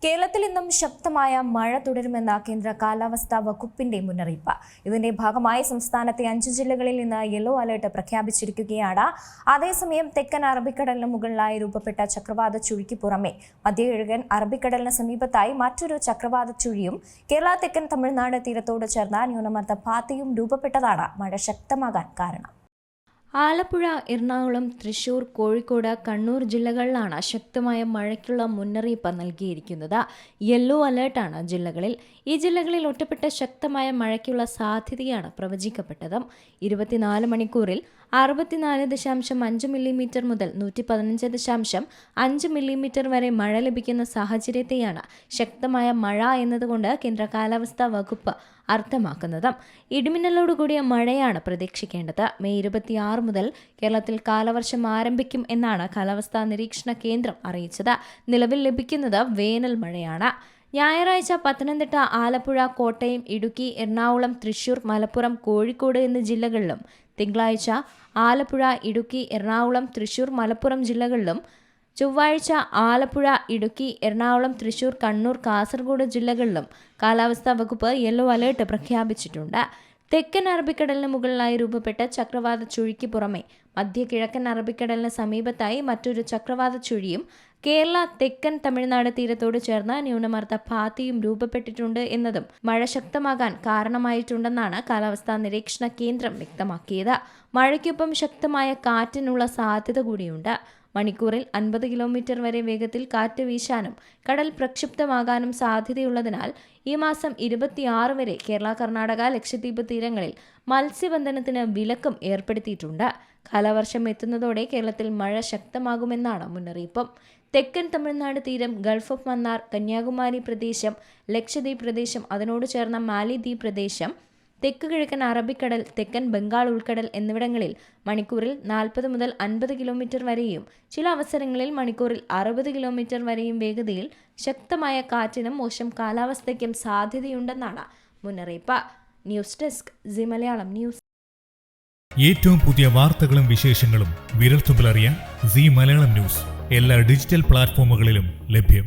കേരളത്തിൽ ഇന്നും ശക്തമായ മഴ തുടരുമെന്ന കേന്ദ്ര കാലാവസ്ഥാ വകുപ്പിന്റെ മുന്നറിയിപ്പ്. ഇതിന്റെ ഭാഗമായി സംസ്ഥാനത്തെ 5 ജില്ലകളിൽ നിന്ന് യെല്ലോ അലർട്ട് പ്രഖ്യാപിച്ചിരിക്കുകയാണ്. അതേസമയം തെക്കൻ അറബിക്കടലിന് മുകളിലായി രൂപപ്പെട്ട ചക്രവാത ചുഴിക്ക് പുറമെ മധ്യകിഴക്കൻ അറബിക്കടലിന് സമീപത്തായി മറ്റൊരു ചക്രവാത ചുഴിയും കേരള തെക്കൻ തമിഴ്നാട് തീരത്തോട് ചേർന്ന ന്യൂനമർദ്ദ പാത്തിയും രൂപപ്പെട്ടതാണ് മഴ ശക്തമാകാൻ കാരണം. ആലപ്പുഴ, എറണാകുളം, തൃശൂർ, കോഴിക്കോട്, കണ്ണൂർ ജില്ലകളിലാണ് ശക്തമായ മഴയ്ക്കുള്ള മുന്നറിയിപ്പ് നൽകിയിരിക്കുന്നത്. യെല്ലോ അലേർട്ടാണ് ജില്ലകളിൽ. ഈ ജില്ലകളിൽ ഒറ്റപ്പെട്ട ശക്തമായ മഴയ്ക്കുള്ള സാധ്യതയാണ് പ്രവചിക്കപ്പെട്ടത്. 24 മണിക്കൂറിൽ 64.5 മില്ലിമീറ്റർ മുതൽ 115.5 മില്ലിമീറ്റർ വരെ മഴ ലഭിക്കുന്ന സാഹചര്യത്തെയാണ് ശക്തമായ മഴ എന്നതുകൊണ്ട് കേന്ദ്ര കാലാവസ്ഥാ വകുപ്പ് അർത്ഥമാക്കുന്നത്. ഇടിമിന്നലോടുകൂടിയ മഴയാണ് പ്രതീക്ഷിക്കേണ്ടത്. മെയ് 26 മുതൽ കേരളത്തിൽ കാലവർഷം ആരംഭിക്കും എന്നാണ് കാലാവസ്ഥാ നിരീക്ഷണ കേന്ദ്രം അറിയിച്ചത്. നിലവിൽ ലഭിക്കുന്നത് വേനൽ മഴയാണ്. ഞായറാഴ്ച പത്തനംതിട്ട, ആലപ്പുഴ, കോട്ടയം, ഇടുക്കി, എറണാകുളം, തൃശൂർ, മലപ്പുറം, കോഴിക്കോട് എന്നീ ജില്ലകളിലും തിങ്കളാഴ്ച ആലപ്പുഴ, ഇടുക്കി, എറണാകുളം, തൃശൂർ, മലപ്പുറം ജില്ലകളിലും ചൊവ്വാഴ്ച ആലപ്പുഴ, ഇടുക്കി, എറണാകുളം, തൃശൂർ, കണ്ണൂർ, കാസർഗോഡ് ജില്ലകളിലും കാലാവസ്ഥാ വകുപ്പ് യെല്ലോ അലേർട്ട് പ്രഖ്യാപിച്ചിട്ടുണ്ട്. തെക്കൻ അറബിക്കടലിന് മുകളിലായി രൂപപ്പെട്ട ചക്രവാത ചുഴിക്ക് പുറമെ മധ്യ കിഴക്കൻ അറബിക്കടലിന് സമീപത്തായി മറ്റൊരു ചക്രവാത ചുഴിയും കേരള തെക്കൻ തമിഴ്നാട് തീരത്തോട് ചേർന്ന ന്യൂനമർദ്ദ പാത്തിയും രൂപപ്പെട്ടിട്ടുണ്ട് എന്നതും മഴ ശക്തമാകാൻ കാരണമായിട്ടുണ്ടെന്നാണ് കാലാവസ്ഥാ നിരീക്ഷണ കേന്ദ്രം വ്യക്തമാക്കിയത്. മഴയ്ക്കൊപ്പം ശക്തമായ കാറ്റിനുള്ള സാധ്യത കൂടിയുണ്ട്. മണിക്കൂറിൽ 50 കിലോമീറ്റർ വരെ വേഗത്തിൽ കാറ്റ് വീശാനും കടൽ പ്രക്ഷുബ്ധമാകാനും സാധ്യതയുള്ളതിനാൽ ഈ മാസം 26 വരെ കേരള, കർണാടക, ലക്ഷദ്വീപ് തീരങ്ങളിൽ മത്സ്യബന്ധനത്തിന് വിലക്കും ഏർപ്പെടുത്തിയിട്ടുണ്ട്. കാലവർഷം എത്തുന്നതോടെ കേരളത്തിൽ മഴ ശക്തമാകുമെന്നാണ് മുന്നറിയിപ്പ്. തെക്കൻ തമിഴ്നാട് തീരം, ഗൾഫ് ഓഫ് മന്നാർ, കന്യാകുമാരി പ്രദേശം, ലക്ഷദ്വീപ് പ്രദേശം, അതിനോട് ചേർന്ന മാലിദ്വീപ് പ്രദേശം, തെക്ക് കിഴക്കൻ അറബിക്കടൽ, തെക്കൻ ബംഗാൾ ഉൾക്കടൽ എന്നിവിടങ്ങളിൽ മണിക്കൂറിൽ 40 മുതൽ 50 കിലോമീറ്റർ വരെയും ചില അവസരങ്ങളിൽ മണിക്കൂറിൽ 60 കിലോമീറ്റർ വരെയും വേഗതയിൽ ശക്തമായ കാറ്റിനും മോശം കാലാവസ്ഥയ്ക്കും സാധ്യതയുണ്ടെന്നാണ് മുന്നറിയിപ്പ്. News desk C Malayalam news. ഏറ്റവും പുതിയ വാർത്തകളും വിശേഷങ്ങളും വിരൽത്തുമ്പിലറിയാൻ സി മലയാളം ന്യൂസ് എല്ലാ ഡിജിറ്റൽ പ്ലാറ്റ്ഫോമുകളിലും ലഭ്യം.